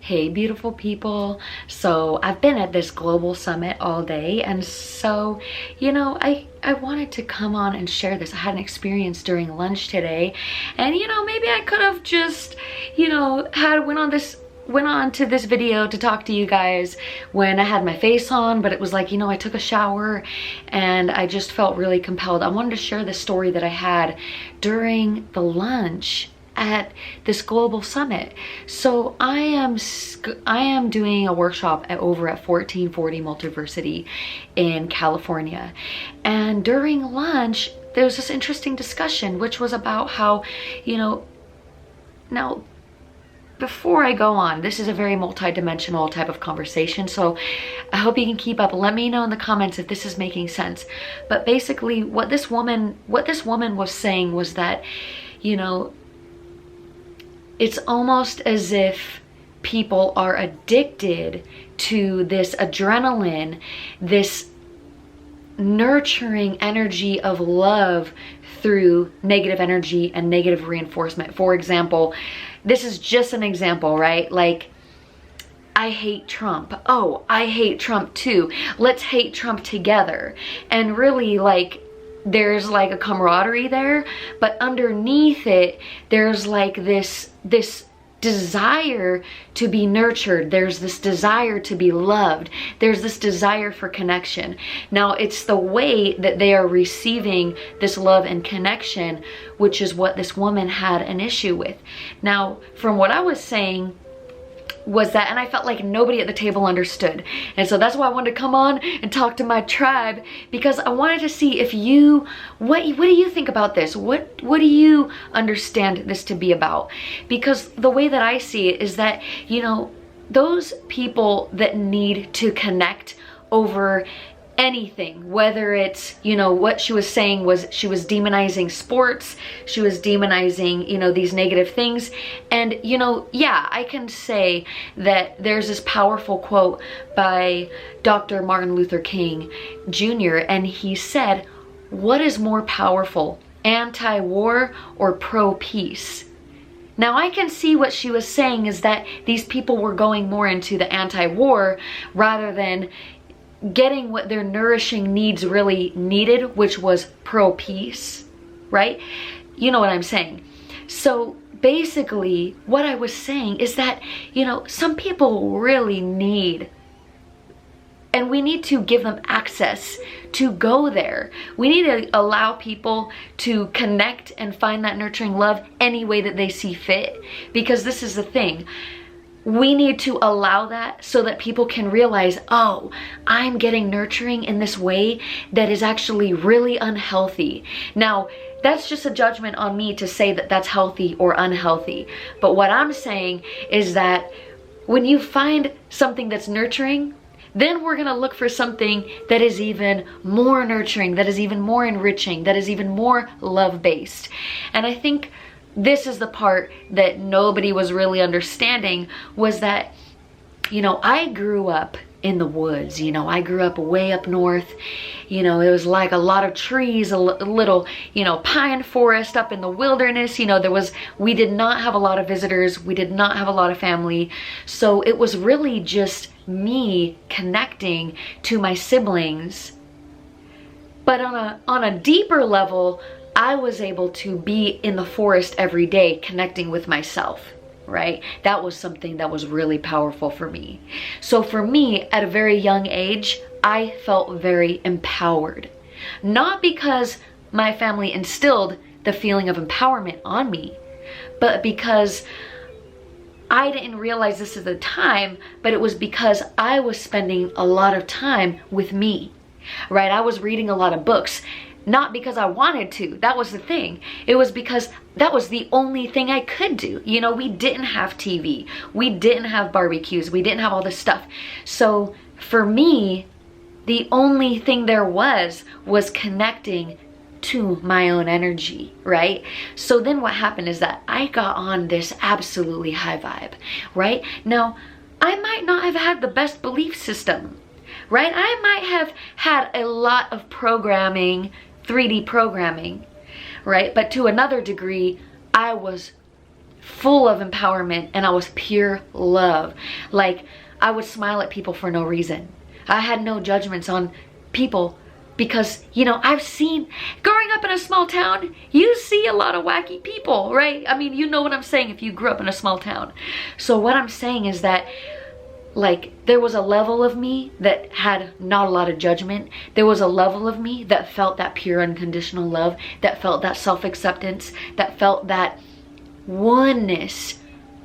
Hey beautiful people. So I've been at this global summit all day, and so I wanted to come on and share this. I had an experience during lunch today, and maybe I could have just went on to this video to talk to you guys when I had my face on, but it was like, I took a shower and I just felt really compelled. I wanted to share the story that I had during the lunch at this global summit. So I am doing a workshop over at 1440 Multiversity in California, and during lunch there was this interesting discussion which was about how now before I go on, this is a very multi-dimensional type of conversation, so I hope you can keep up. Let me know in the comments if this is making sense. But basically what this woman was saying was that it's almost as if people are addicted to this adrenaline, this nurturing energy of love through negative energy and negative reinforcement. For example, this is just an example, right? Like, I hate Trump. Oh, I hate Trump too. Let's hate Trump together. And really, like, there's like a camaraderie there, but underneath it there's like this desire to be nurtured. There's this desire to be loved. There's this desire for connection. Now it's the way that they are receiving this love and connection, which is what this woman had an issue with. Now from what I was saying was that, and I felt like nobody at the table understood, and so that's why I wanted to come on and talk to my tribe, because I wanted to see if what do you think about this? What do you understand this to be about? Because the way that I see it is that those people that need to connect over anything, whether it's what she was saying was she was demonizing sports, she was demonizing these negative things. And yeah, I can say that there's this powerful quote by Dr. Martin Luther King Jr., and he said, "What is more powerful, anti-war or pro-peace?" Now I can see what she was saying is that these people were going more into the anti-war rather than getting what their nourishing needs really needed, which was pro-peace, right? You know what I'm saying? So basically what I was saying is that some people really need, and we need to give them access to go there. We need to allow people to connect and find that nurturing love any way that they see fit, because this is the thing. We need to allow that so that people can realize, oh, I'm getting nurturing in this way that is actually really unhealthy. Now, that's just a judgment on me to say that that's healthy or unhealthy. But what I'm saying is that when you find something that's nurturing, then we're gonna look for something that is even more nurturing, that is even more enriching, that is even more love-based. And I think this is the part that nobody was really understanding, was that, I grew up in the woods, I grew up way up north, it was like a lot of trees, a little, pine forest up in the wilderness, we did not have a lot of visitors, we did not have a lot of family, so it was really just me connecting to my siblings. But on a deeper level, I was able to be in the forest every day connecting with myself, right? That was something that was really powerful for me. So for me, at a very young age, I felt very empowered. Not because my family instilled the feeling of empowerment on me, but because I didn't realize this at the time, but it was because I was spending a lot of time with me, right? I was reading a lot of books. Not because I wanted to, that was the thing. It was because that was the only thing I could do. We didn't have TV, we didn't have barbecues, we didn't have all this stuff. So for me, the only thing there was connecting to my own energy, right? So then what happened is that I got on this absolutely high vibe, right? Now, I might not have had the best belief system, right? I might have had a lot of programming, 3D programming, right? But to another degree, I was full of empowerment, and I was pure love. Like, I would smile at people for no reason. I had no judgments on people because, you know, I've seen, growing up in a small town, you see a lot of wacky people, right? I mean, you know what I'm saying if you grew up in a small town. So what I'm saying is that, like, there was a level of me that had not a lot of judgment. There was a level of me that felt that pure unconditional love, that felt that self-acceptance, that felt that oneness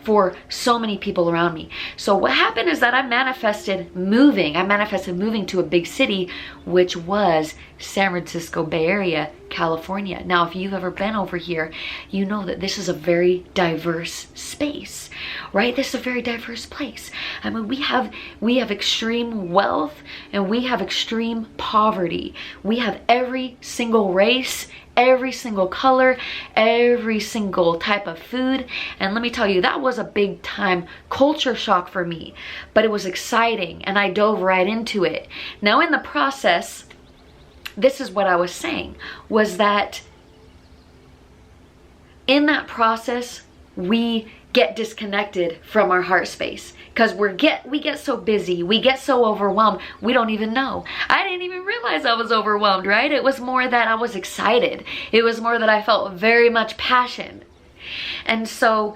for so many people around me. So what happened is that I manifested moving to a big city, which was San Francisco Bay Area, California. Now, if you've ever been over here, you know that this is a very diverse space, right? This is a very diverse place. I mean, we have extreme wealth and we have extreme poverty. We have every single race, every single color, every single type of food. And let me tell you, that was a big time culture shock for me, but it was exciting and I dove right into it. Now in the process, this is what I was saying, was that in that process, we get disconnected from our heart space because we get so busy, we get so overwhelmed, we don't even know. I didn't even realize I was overwhelmed, right? It was more that I was excited. It was more that I felt very much passion. And so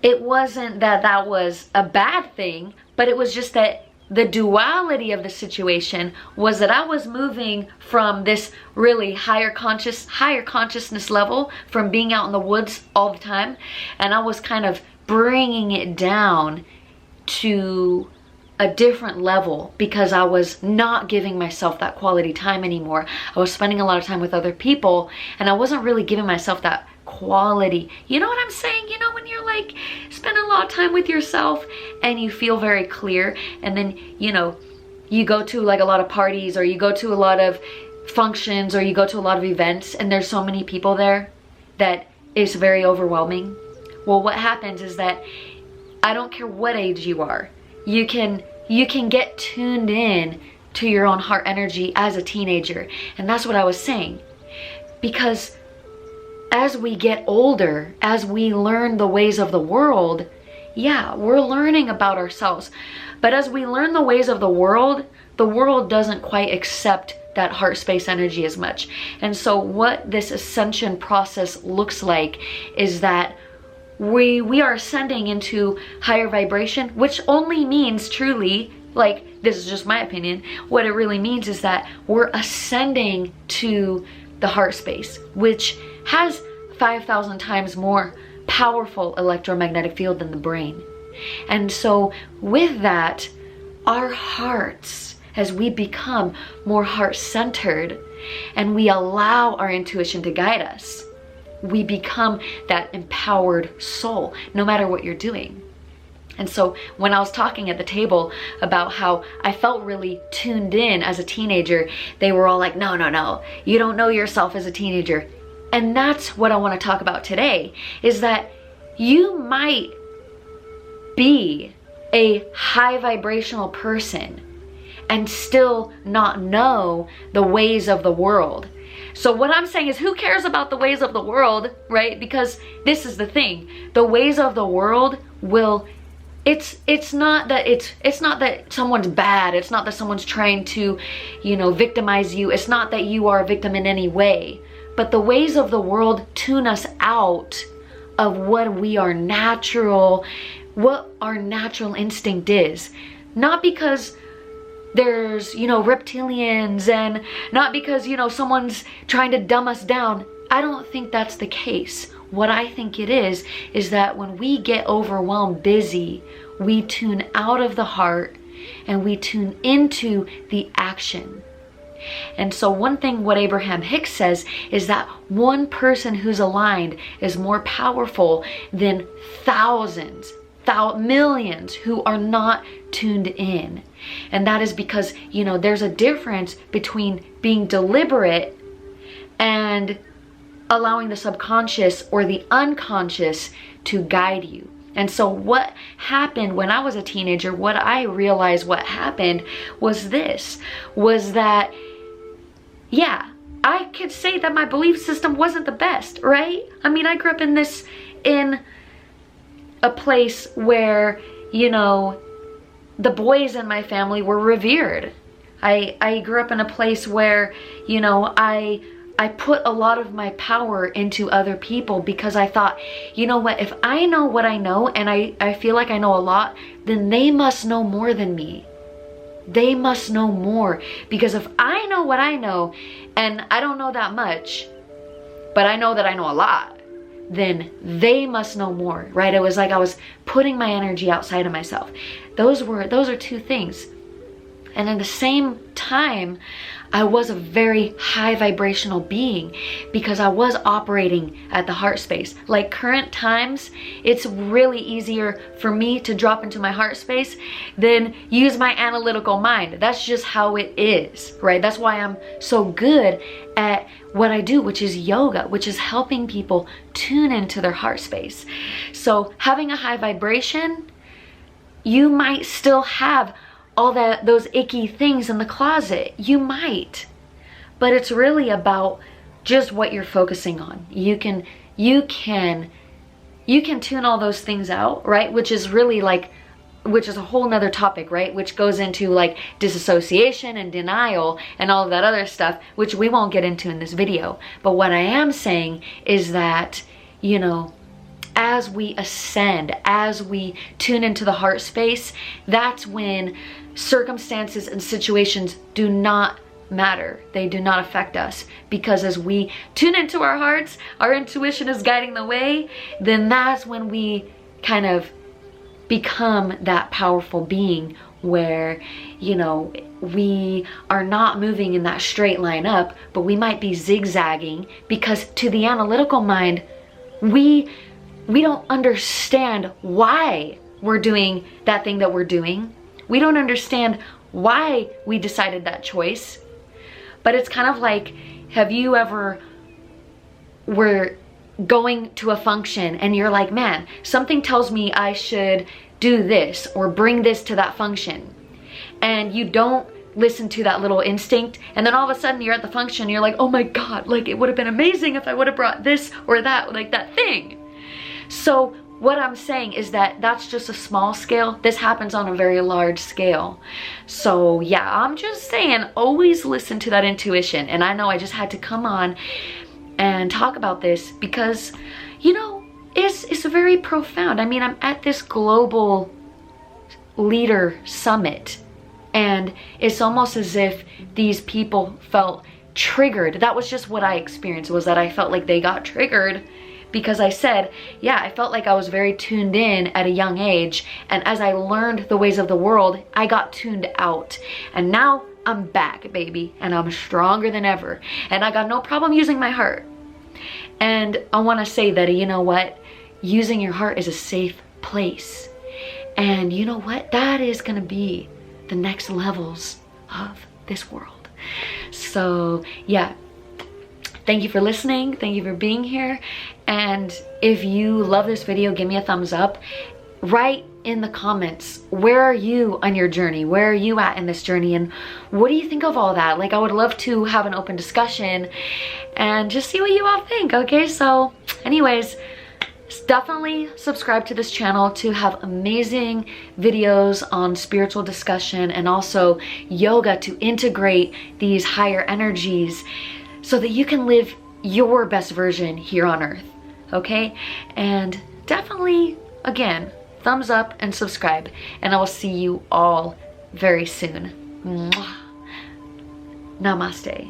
it wasn't that that was a bad thing, but it was just that the duality of the situation was that I was moving from this really higher consciousness level, from being out in the woods all the time, and I was kind of bringing it down to a different level because I was not giving myself that quality time anymore. I was spending a lot of time with other people and I wasn't really giving myself that quality. You know what I'm saying? You know, when you're like spending a lot of time with yourself and you feel very clear, and then, you know, you go to like a lot of parties or you go to a lot of functions or you go to a lot of events and there's so many people there that it's very overwhelming. Well, what happens is that I don't care what age you are, you can get tuned in to your own heart energy as a teenager. And that's what I was saying, because as we get older, as we learn the ways of the world, yeah, we're learning about ourselves. But as we learn the ways of the world doesn't quite accept that heart space energy as much. And so what this ascension process looks like is that we are ascending into higher vibration, which only means truly, like, this is just my opinion, what it really means is that we're ascending to the heart space, which has 5,000 times more powerful electromagnetic field than the brain. And so with that, our hearts, as we become more heart-centered and we allow our intuition to guide us, we become that empowered soul, no matter what you're doing. And so when I was talking at the table about how I felt really tuned in as a teenager, they were all like, no, no, no, you don't know yourself as a teenager. And that's what I want to talk about today, is that you might be a high vibrational person and still not know the ways of the world. So what I'm saying is, who cares about the ways of the world, right? Because this is the thing, the ways of the world will, it's not that someone's bad, it's not that someone's trying to, you know, victimize you, it's not that you are a victim in any way, but the ways of the world tune us out of what we are natural, what our natural instinct is. Not because there's, you know, reptilians, and not because, you know, someone's trying to dumb us down. I don't think that's the case. What I think it is that when we get overwhelmed, busy, we tune out of the heart and we tune into the action. And so one thing what Abraham Hicks says is that one person who's aligned is more powerful than thousands, millions who are not tuned in. And that is because, you know, there's a difference between being deliberate and allowing the subconscious or the unconscious to guide you. And so what happened when I was a teenager, what I realized what happened was this, was that, yeah, I could say that my belief system wasn't the best, right? I mean, I grew up in a place where, you know, the boys in my family were revered. I grew up in a place where, you know, I put a lot of my power into other people because I thought, you know what, if I know what I know and I feel like I know a lot, then they must know more than me. They must know more, because if I know what I know and I don't know that much, but I know that I know a lot, then they must know more, right? It was like I was putting my energy outside of myself. Those are two things. And at the same time, I was a very high vibrational being because I was operating at the heart space. Like current times, it's really easier for me to drop into my heart space than use my analytical mind. That's just how it is, right? That's why I'm so good at what I do, which is yoga, which is helping people tune into their heart space. So having a high vibration, you might still have all those icky things in the closet. You might, but it's really about just what you're focusing on. You can tune all those things out, right? Which is really like, which is a whole nother topic, right? Which goes into like disassociation and denial and all of that other stuff, which we won't get into in this video. But what I am saying is that, you know, as we ascend, as we tune into the heart space, that's when circumstances and situations do not matter. They do not affect us, because as we tune into our hearts, our intuition is guiding the way, then that's when we kind of become that powerful being where, you know, we are not moving in that straight line up, but we might be zigzagging, because to the analytical mind, we don't understand why we're doing that thing that we're doing. We don't understand why we decided that choice. But it's kind of like, have you ever were going to a function and you're like, man, something tells me I should do this or bring this to that function. And you don't listen to that little instinct, and then all of a sudden you're at the function, you're like, oh my God, like it would have been amazing if I would have brought this or that, like that thing. So what I'm saying is that that's just a small scale. This happens on a very large scale. So yeah, I'm just saying, always listen to that intuition. And I know I just had to come on and talk about this because, you know, it's very profound. I mean, I'm at this global leader summit, and it's almost as if these people felt triggered. That was just what I experienced, was that I felt like they got triggered. Because I said, yeah, I felt like I was very tuned in at a young age. And as I learned the ways of the world, I got tuned out. And now I'm back, baby. And I'm stronger than ever. And I got no problem using my heart. And I want to say that, you know what? Using your heart is a safe place. And you know what? That is going to be the next levels of this world. So yeah. Thank you for listening. Thank you for being here. And if you love this video, give me a thumbs up. Write in the comments, where are you on your journey? Where are you at in this journey? And what do you think of all that? Like, I would love to have an open discussion and just see what you all think, okay? So anyways, definitely subscribe to this channel to have amazing videos on spiritual discussion and also yoga to integrate these higher energies, so that you can live your best version here on earth, okay? And definitely, again, thumbs up and subscribe, and I will see you all very soon. Mwah. Namaste.